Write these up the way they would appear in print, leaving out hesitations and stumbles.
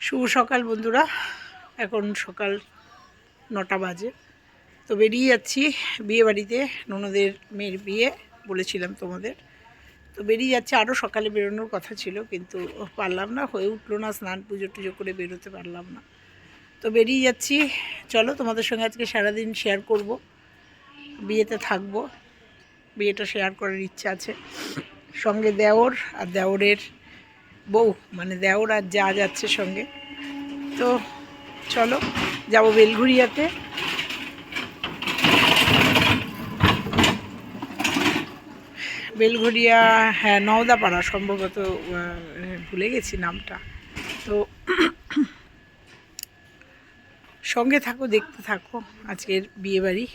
শুভ সকাল বন্ধুরা, এখন সকাল 9টা বাজে। তো বেরিয়ে যাচ্ছি বিয়ে বাড়িতে, ননদের মেয়ের বিয়ে বলেছিলাম তোমাদের। তো বেরিয়ে যাচ্ছে, আরও সকালে বেরোনোর কথা ছিল কিন্তু পারলাম না, হয়ে উঠলো না, স্নান পুজো টুজো করে বেরোতে পারলাম না। তো বেরিয়ে যাচ্ছি, চলো তোমাদের সঙ্গে আজকে সারাদিন শেয়ার করব, বিয়েতে থাকবো, বিয়েটা শেয়ার করার ইচ্ছা আছে। সঙ্গে দেওর আর দেওরের বউ, মানে দেওর আর যা যাচ্ছে সঙ্গে। তো চলো যাব বেলঘুরিয়াতে। বেলঘুরিয়া, হ্যাঁ নওদাপাড়া সম্ভবত, ভুলে গেছি নামটা। তো সঙ্গে থাকো, দেখতে থাকো আজকের বিয়েবাড়ি।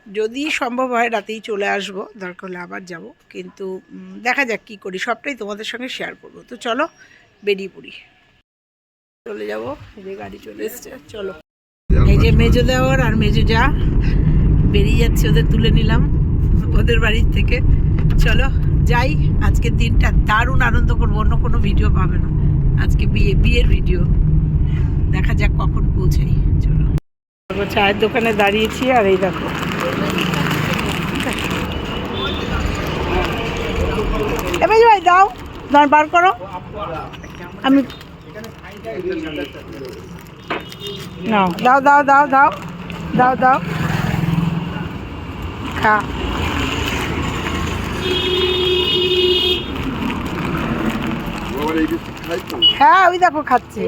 যদি সম্ভব হয় রাতেই চলে আসবো, দরকার হলে আবার যাব, কিন্তু দেখা যাক কী করি, সবটাই তোমাদের সঙ্গে শেয়ার করব। তো চলো বেরিয়ে পড়ি, চলে যাব। যে গাড়ি চলে এসছে, চলো। এই যে মেজো দেওয়ার আর মেজো যা বেরিয়ে যাচ্ছে, ওদের তুলে নিলাম ওদের বাড়ির থেকে। চলো যাই, আজকের দিনটা দারুণ আনন্দ করবো, অন্য কোনো ভিডিও পাবে না, আজকে বিয়ের ভিডিও। দেখা যাক কখন পৌঁছাই। চলো, চায়ের দোকানে দাঁড়িয়েছি, আর এই দেখো মেজো ভাই দাও, বার করো, আমি নাও, দাও দাও দাও দাও দাও দাও, খা। হ্যাঁ ওই দেখো খাচ্ছে।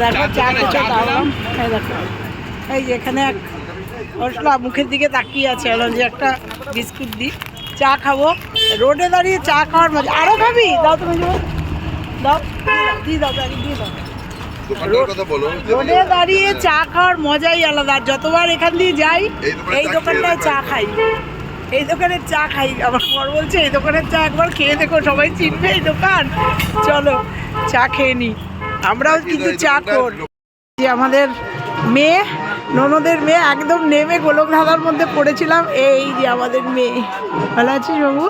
দেখো চা দেখো, এই যে এখানে এক মশলা মুখের দিকে তাকিয়ে আছে, যে একটা বিস্কুট দিই, চা খাবো। রোডে দাঁড়িয়ে চা খাওয়ার মজা। আরো খাবি? দাও তুমি, দাও দিয়ে দাও, দিয়ে দাও। রোডে দাঁড়িয়ে চা খাওয়ার মজাই আলাদা। যতবার এখান দিয়ে যাই এই দোকানটায় চা খাই, এই দোকানের চা খাই। আমার বর বলছে এই দোকানের চা একবার খেয়ে দেখো, সবাই চিনবে এই দোকান, চলো চা খেয়ে নি। আমরাও কিন্তু চা খোর। আমাদের মেয়ে, ননদের মেয়ে, একদম নেমে গোলক ধাঁধার মধ্যে পড়েছিলাম। এই যে আমাদের মেয়ে, ভালো আছিস বাবু?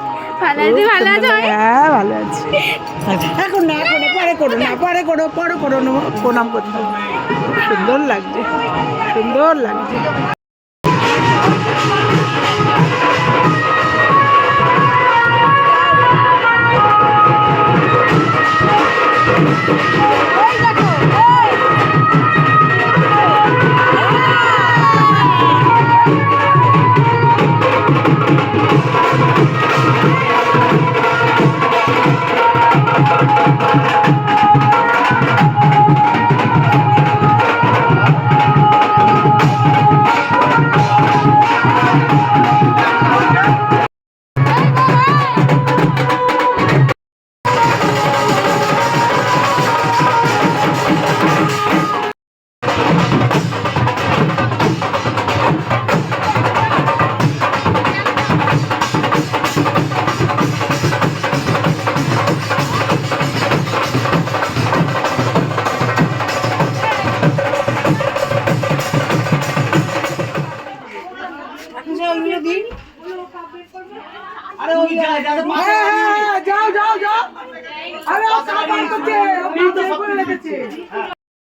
হ্যাঁ ভালো আছি। এখন না, এখন পরে করো না, পরে করো, পরে করো, প্রণাম করতে। সুন্দর লাগছে, সুন্দর লাগছে।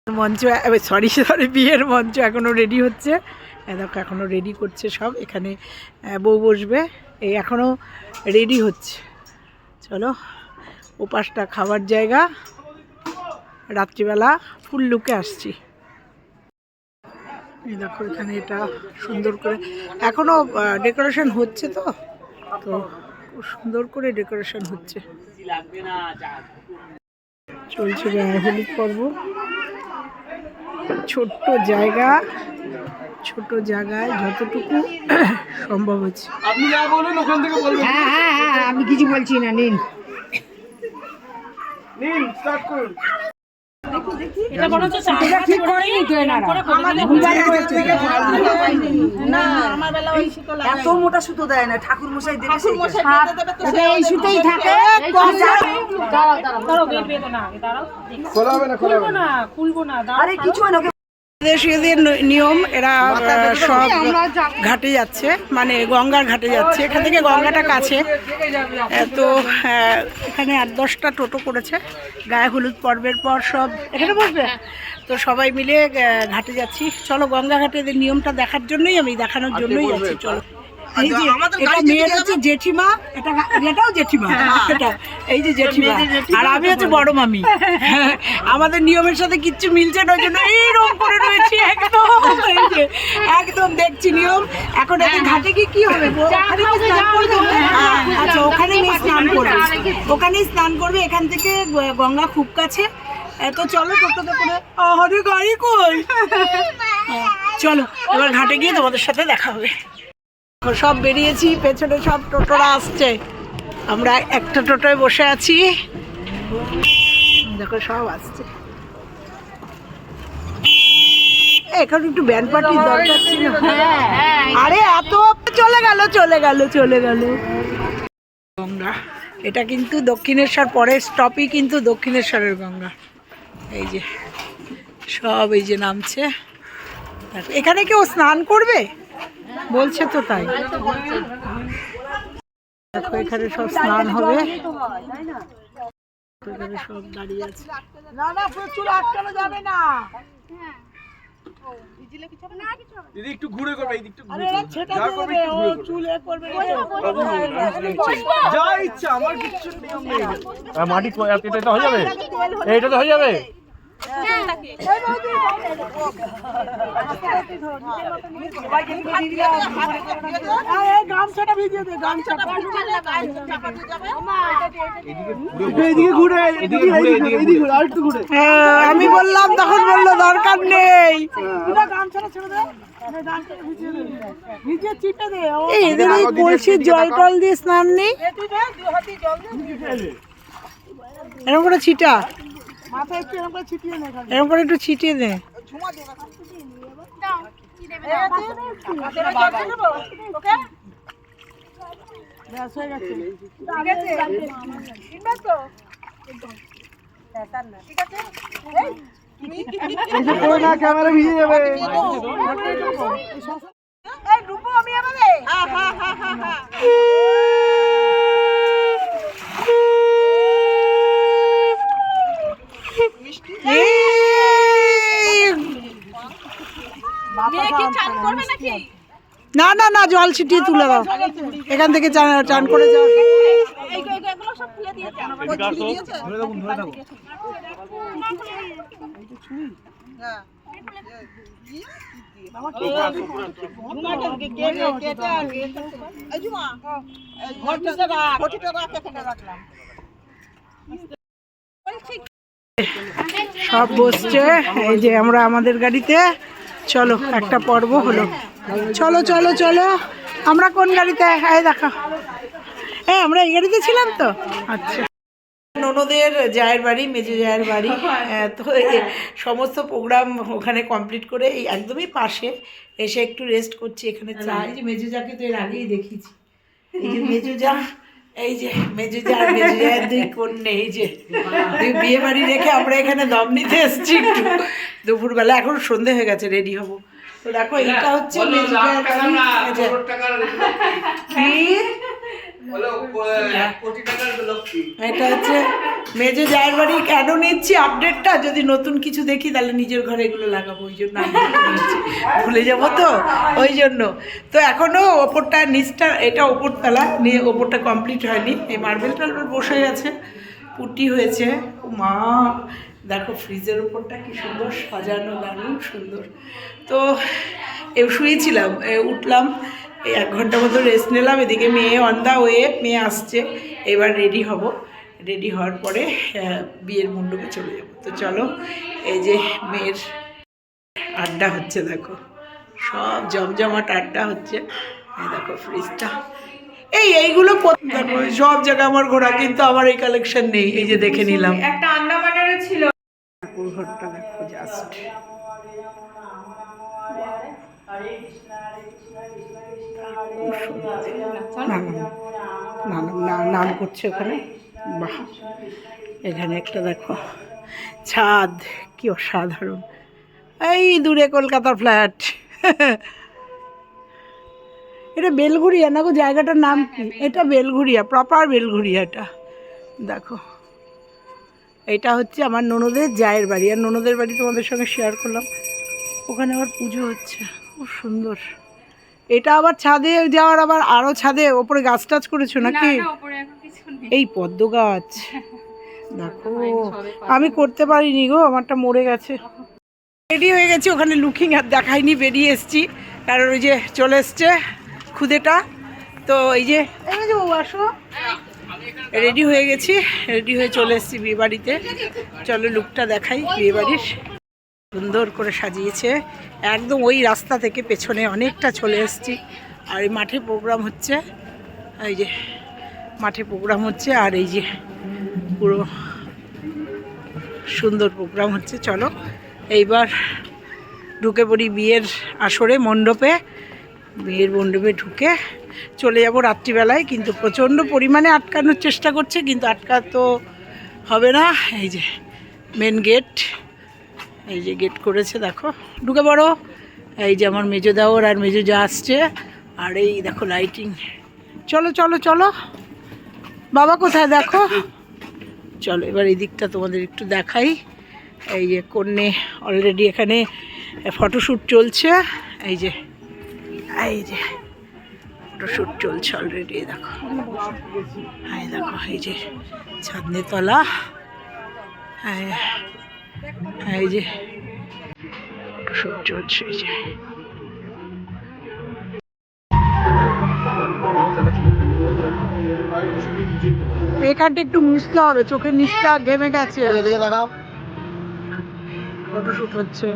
মঞ্চ, সরি বিয়ের মঞ্চ এখনো রেডি হচ্ছে। দেখো এখনো রেডি করছে সব, এখানে বউ বসবে, এই এখনো রেডি হচ্ছে। চলো, ওপাশটা খাবার জায়গা, রাত্রিবেলা ফুল লুকে আসছি। এই দেখো এখানে এটা সুন্দর করে এখনো ডেকোরেশন হচ্ছে, তো তো খুব সুন্দর করে ডেকোরেশন হচ্ছে, চলছে গায়ে হলুদ পর্ব। ছোট্ট জায়গা, ছোট জায়গায় যতটুকু সম্ভব হচ্ছে। আপনি যা বলুন ওখান থেকে বলবেন। হ্যাঁ হ্যাঁ হ্যাঁ, আমি কিছু বলছি না, নিন নিন, স্টার্ট করুন। এত মোটা সুতো দেয় না, ঠাকুর মশাই এই সুতোই থাকে। আরে কিছু দেশীয়দের নিয়ম, এরা সব ঘাটে যাচ্ছে, মানে গঙ্গার ঘাটে যাচ্ছে। এখান থেকে গঙ্গাটা কাছে। তো এখানে 8-10টা টোটো করেছে। গায়ে হলুদ পর্বের পর সব এখানে বসবে। তো সবাই মিলে ঘাটে যাচ্ছি। চলো গঙ্গা ঘাটে এদের নিয়মটা দেখার জন্যই, আমি দেখানোর জন্যই যাচ্ছি। চলো। এই যে এটা মেয়ের হচ্ছে জেঠিমা, এটাও জেঠিমা, এটা এই যে জেঠিমা, আর আমি হচ্ছে বড় মামি। আমাদের নিয়মের সাথে কিচ্ছু মিলছে না, ওই জন্য এইরকম করে রয়েছি একদম। এই যে একদম দেখছি নিয়ম। এখন এদের ঘাটে গিয়ে কি হবে? আচ্ছা, ওখানে স্নান করবে, ওখানেই স্নান করবে। এখান থেকে গঙ্গা খুব কাছে। তো চলো টোটোতে করে। আরে গাড়ি কই? চলো এবার ঘাটে গিয়ে তোমাদের সাথে দেখা হবে। সব বেরিয়েছি, পেছনে সব টোটোরা আসছে, আমরা একটা টোটোয় বসে আছি। দেখো সব আসছে। এখন একটু ব্যান্ড পার্টির দরকার ছিল। আরে এত চলে গেল চলে গেল চলে গেল। গঙ্গা এটা কিন্তু দক্ষিণেশ্বর, পরের স্টপই কিন্তু দক্ষিণেশ্বরের গঙ্গা। এই যে সব এই যে নামছে। এখানে কেউ স্নান করবে বলছে তো, তাই দেখো এখানে সব স্নান হবে। এখানে সব দাঁড়িয়ে আছে। না না, প্রচুর আটকানো যাবে না। দিদি একটু ঘুরে করবে, এই দিকটা ঘুরে করবে, ও চুলে করবে, যা ইচ্ছা, আমার কিছু নিয়ম নেই। মাটি এটা হয়ে যাবে, এইটা তো হয়ে যাবে। আমি বললাম, তখন বললো দরকার নেই। এদের এই কলসির জল টল দিয়ে স্নান নেই, এরকম করে ছিটা, এরকম করে একটু ছিটিয়ে দে। ক্যামেরা ভিজে যাবে। না না না, জল ছিটিয়ে তুলে দাও, এখান থেকে চান করে যাও। সব বসছে, এই যে আমরা আমাদের গাড়িতে। চলো একটা পর্ব হলো। চলো চলো চলো, আমরা কোন গাড়িতে? হ্যাঁ দেখো, হ্যাঁ আমরা এই গাড়িতে ছিলাম তো। আচ্ছা, ননদের জায়ের বাড়ি, মেজো জায়ের বাড়ি। তো সমস্ত প্রোগ্রাম ওখানে কমপ্লিট করে এই একদমই পাশে এসে একটু রেস্ট করছি। এখানে চা, এই যে মেজো জাকে তো এর আগেই দেখিয়েছি। এই যে মেজো জা, এই যে মেজো জা আর মেজো জায়ের দুই কন্যা, এই যে দুই বিয়ে বাড়ি রেখে আমরা এখানে দম নিতে এসেছি একটু দুপুরবেলা। এখন সন্ধে হয়ে গেছে, রেডি হবো। তো দেখো এটা হচ্ছে মেজো জায়ের বাড়ি। এটা হচ্ছে মেজো জায়ের বাড়ি। কেন নিচ্ছি আপডেটটা? যদি নতুন কিছু দেখি তাহলে নিজের ঘরে এগুলো লাগাবো, ওই জন্য ভুলে যাবো তো, ওই জন্য। তো এখনো ওপরটা, নিচটা, এটা ওপরতলা নিয়ে, ওপরটা কমপ্লিট হয়নি। এই মার্বেল টার্বেল বসে গেছে, পুটি হয়েছে। মা দেখো ফ্রিজের ওপরটা কি সুন্দর সাজানো, দারুণ সুন্দর। তো শুয়েছিলাম, উঠলাম, 1 ঘন্টা মতো রেস্ট নিলাম। এদিকে মেয়ে অন দা ওয়ে, মেয়ে আসছে, এবার রেডি হব। রেডি হওয়ার পরে বিয়ের মণ্ডপে চলে যাব। তো চলো, এই যে মেয়ের আড্ডা হচ্ছে, দেখো সব জমজমাট আড্ডা হচ্ছে। এই দেখো ফ্রিজটা, এইগুলো দেখো সব জায়গায় আমার ঘোরা, কিন্তু আমার এই কালেকশন নেই। এই যে দেখে নিলাম, একটা আন্ডামানের ছিল। ঠাকুর ঘরটা দেখো জাস্ট, নাম করছে ওখানে। বাহ, এখানে একটা দেখো ছাদ, কি অসাধারণ। এই দূরে কলকাতার ফ্ল্যাট। এটা বেলঘুরিয়া না গো, জায়গাটার নাম কি? এটা বেলঘুরিয়া, প্রপার বেলঘুরিয়া এটা। দেখো এটা হচ্ছে আমার ননদের জায়ের বাড়ি, আর ননদের বাড়ি তোমাদের সঙ্গে শেয়ার করলাম। ওখানে আবার পুজো হচ্ছে, খুব সুন্দর। এটা আবার ছাদে যাওয়ার, আবার আরও ছাদে ওপরে গাছ টাছ করেছো নাকি? এই পদ্ম গাছ দেখো, আমি করতে পারিনি গো, আমারটা মরে গেছে। রেডি হয়ে গেছি, ওখানে লুকিং আর দেখাইনি, বেরিয়ে এসছি, কারণ ওই যে চলে এসছে খুদেটা। তো এই যে আসো, রেডি হয়ে গেছি, রেডি হয়ে চলে এসেছি বিয়ে বাড়িতে। চলো লুকটা দেখাই বিয়ে বাড়ির। সুন্দর করে সাজিয়েছে একদম, ওই রাস্তা থেকে পেছনে অনেকটা চলে এসেছি। আর এই মাঠে প্রোগ্রাম হচ্ছে, এই যে মাঠে প্রোগ্রাম হচ্ছে, আর এই যে পুরো সুন্দর প্রোগ্রাম হচ্ছে। চলো এইবার ঢুকে পড়ি বিয়ের আসরে মণ্ডপে। বিয়ের মণ্ডপে ঢুকে চলে যাব রাত্রিবেলায়, কিন্তু প্রচণ্ড পরিমাণে আটকানোর চেষ্টা করছে, কিন্তু আটকা তো হবে না। এই যে মেন গেট, এই যে গেট করেছে, দেখো ঢুকে পড়ো। এই যে আমার মেজো দেওর আর মেজো যা আসছে, আর এই দেখো লাইটিং। চলো চলো চলো, বাবা কোথায় দেখো। চলো এবার এই দিকটা তোমাদের একটু দেখাই। এই যে কন্যে অলরেডি এখানে ফটোশ্যুট চলছে, এই যে ফটোশ্যুট চলছে অলরেডি। দেখো হ্যাঁ, দেখো এই যে ছাদনে তলা, হ্যাঁ এই যে ফটোশ্যুট চলছে। এই যে এখানটা একটু মুছতে হবে, চোখের নিচটা ঘেমে গেছে। ফটোশ্যুট হচ্ছে।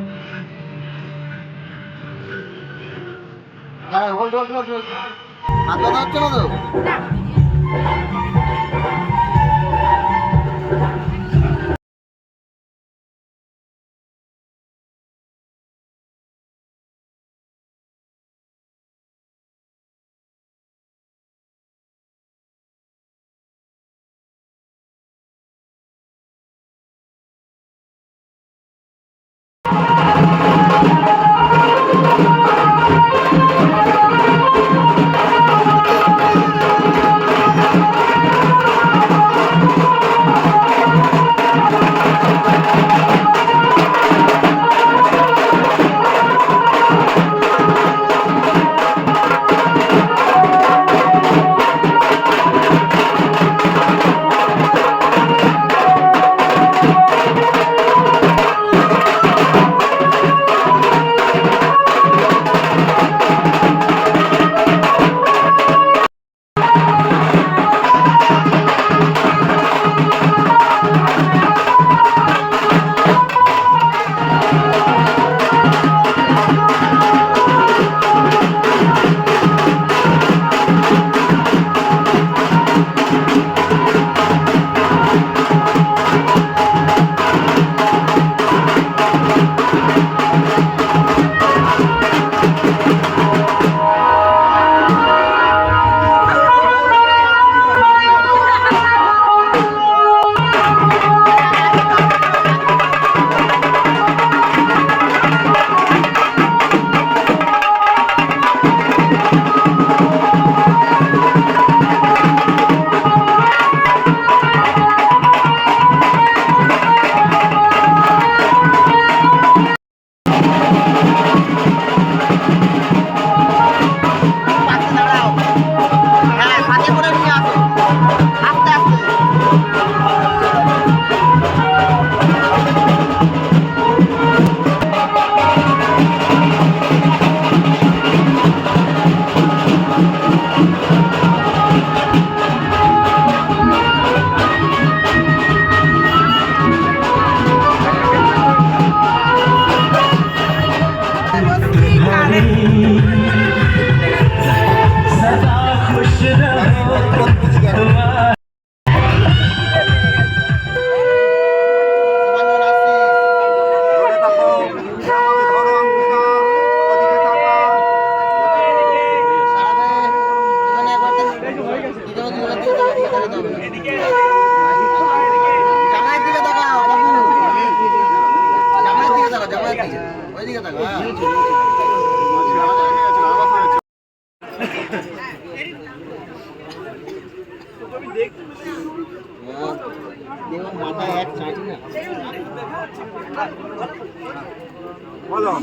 বলো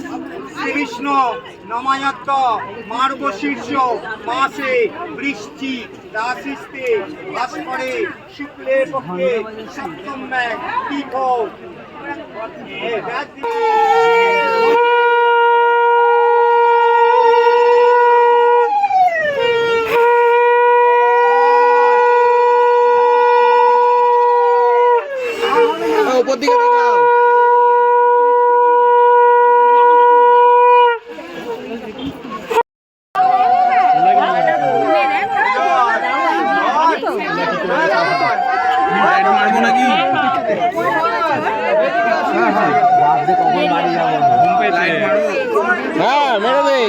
শ্রীকৃষ্ণ নমায়ত্ত মার্গশীর্ষ মাসে বৃষ্টি রাশিস্তে ভাস্করে শুক্লে পক্ষে সপ্তম তীর্থ উপর দিকে দেখাও। হ্যাঁ মেরে দে,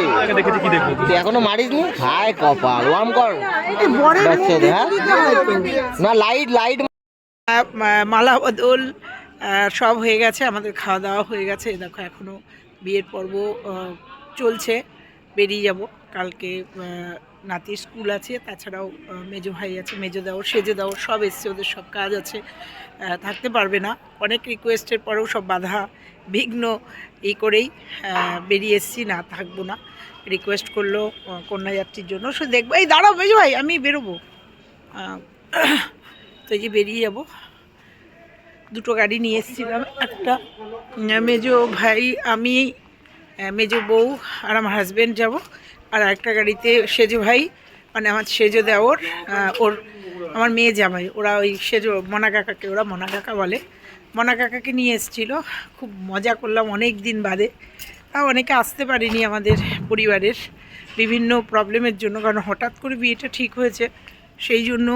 এখনো মারিস নি? হায় কপাল, ওয়ার্ম কর। হ্যাঁ না, লাইট লাইট মালা বদল সব হয়ে গেছে, আমাদের খাওয়া দাওয়া হয়ে গেছে। দেখো এখনও বিয়ের পর্ব চলছে, বেরিয়ে যাব। কালকে নাতির স্কুল আছে, তাছাড়াও মেজো ভাই আছে, মেজো দেওর সেজে দেওর সব এসছে, ওদের সব কাজ আছে, থাকতে পারবে না। অনেক রিকোয়েস্টের পরেও সব বাধা বিঘ্ন করেই বেরিয়ে এসছি, না থাকবো না। রিকোয়েস্ট করলো কন্যাযাত্রীর জন্য, সে দেখবো। এই দাঁড়াও মেজো ভাই, আমি বেরোবো। তো এই যে বেরিয়ে যাব। দুটো গাড়ি নিয়ে এসেছিলাম, একটা মেজো ভাই, আমি, মেজো বউ আর আমার হাজব্যান্ড যাব, আর একটা গাড়িতে সেজো ভাই মানে আমার সেজো দেওর, ওর আমার মেয়ে জামাই, ওরা ওই সেজো মনা কাকাকে, ওরা মনা কাকা বলে, মনা কাকাকে নিয়ে এসেছিল। খুব মজা করলাম অনেক দিন বাদে। অনেকে আসতে পারেনি আমাদের পরিবারের বিভিন্ন প্রবলেমের জন্য, কারণ হঠাৎ করে বিয়েটা ঠিক হয়েছে, সেই জন্য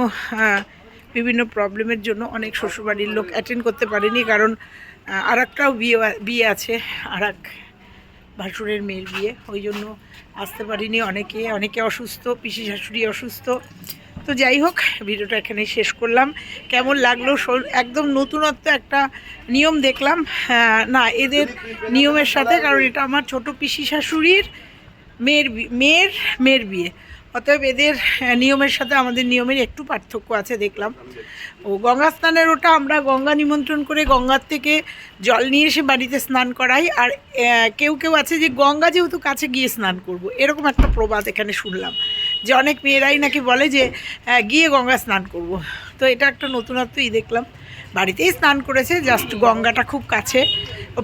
বিভিন্ন প্রবলেমের জন্য অনেক শ্বশুরবাড়ির লোক অ্যাটেন্ড করতে পারেনি। কারণ আর একটাও বিয়ে আছে, আর এক ভাসুরের মেয়ের বিয়ে, ওই জন্য আসতে পারিনি। অনেকে অসুস্থ, পিসি শাশুড়ি অসুস্থ। তো যাই হোক, ভিডিওটা এখানে শেষ করলাম। কেমন লাগলো? একদম নতুনত্ব একটা নিয়ম দেখলাম। না, এদের নিয়মের সাথে, কারণ এটা আমার ছোট পিসি শাশুড়ির মেয়ের বিয়ে, অতএব এদের নিয়মের সাথে আমাদের নিয়মের একটু পার্থক্য আছে দেখলাম। ও গঙ্গা স্নানের ওটা আমরা গঙ্গা নিমন্ত্রণ করে গঙ্গার থেকে জল নিয়ে এসে বাড়িতে স্নান করাই। আর কেউ আছে যে গঙ্গা যেহেতু কাছে গিয়ে স্নান করব, এরকম একটা প্রবাদ এখানে শুনলাম, যে অনেক মেয়েরাই নাকি বলে যে গিয়ে গঙ্গা স্নান করব। তো এটা একটা নতুনত্বই দেখলাম। বাড়িতেই স্নান করেছে, জাস্ট গঙ্গাটা খুব কাছে,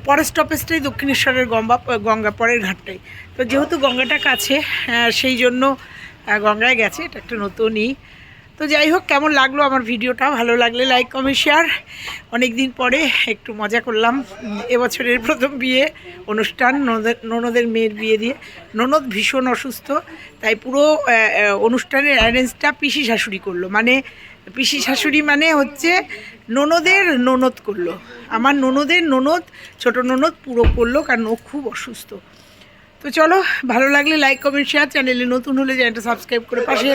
পরের স্টপেজটাই দক্ষিণেশ্বরের গঙ্গা পরের ঘাটটাই। তো যেহেতু গঙ্গাটা কাছে, সেই জন্য গঙ্গায় গেছে। এটা একটা নতুনই। তো যাই হোক, কেমন লাগলো আমার ভিডিওটা? ভালো লাগলে লাইক কমেন্ট শেয়ার। অনেক দিন পরে একটু মজা করলাম। এবছরের প্রথম বিয়ে অনুষ্ঠান, ননদের মেয়ের বিয়ে দিয়ে। ননদ ভীষণ অসুস্থ, তাই পুরো অনুষ্ঠানের অ্যারেঞ্জটা পিসি শাশুড়ি করলো। মানে পিসি শাশুড়ি মানে হচ্ছে ননদের ননদ করলো, আমার ননদের ননদ, ছোট ননদ পুরো করলো, কারণ ও খুব অসুস্থ। তো চলো, ভালো লাগলে লাইক কমেন্ট শেয়ার, চ্যানেলে নতুন হলে চ্যানেলটা সাবস্ক্রাইব করে পাশে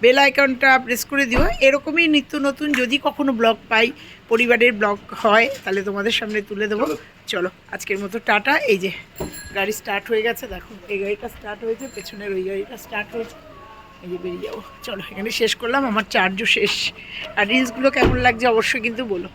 বেল আইকনটা প্রেস করে দিও। এরকমই নিত্য নতুন যদি কখনো ব্লগ পাই, পরিবারের ব্লগ হয়, তাহলে তোমাদের সামনে তুলে দেবো। চলো আজকের মতো টাটা। এই যে গাড়ি স্টার্ট হয়ে গেছে, দেখো এই গাড়িটা স্টার্ট হয়েছে, পেছনের ওই গাড়িটা স্টার্ট হয়েছে, এই যে বেরিয়ে যাবো। চলো এখানে শেষ করলাম, আমার চার্জও শেষ। আর রিলসগুলো কেমন লাগছে অবশ্যই কিন্তু বলো।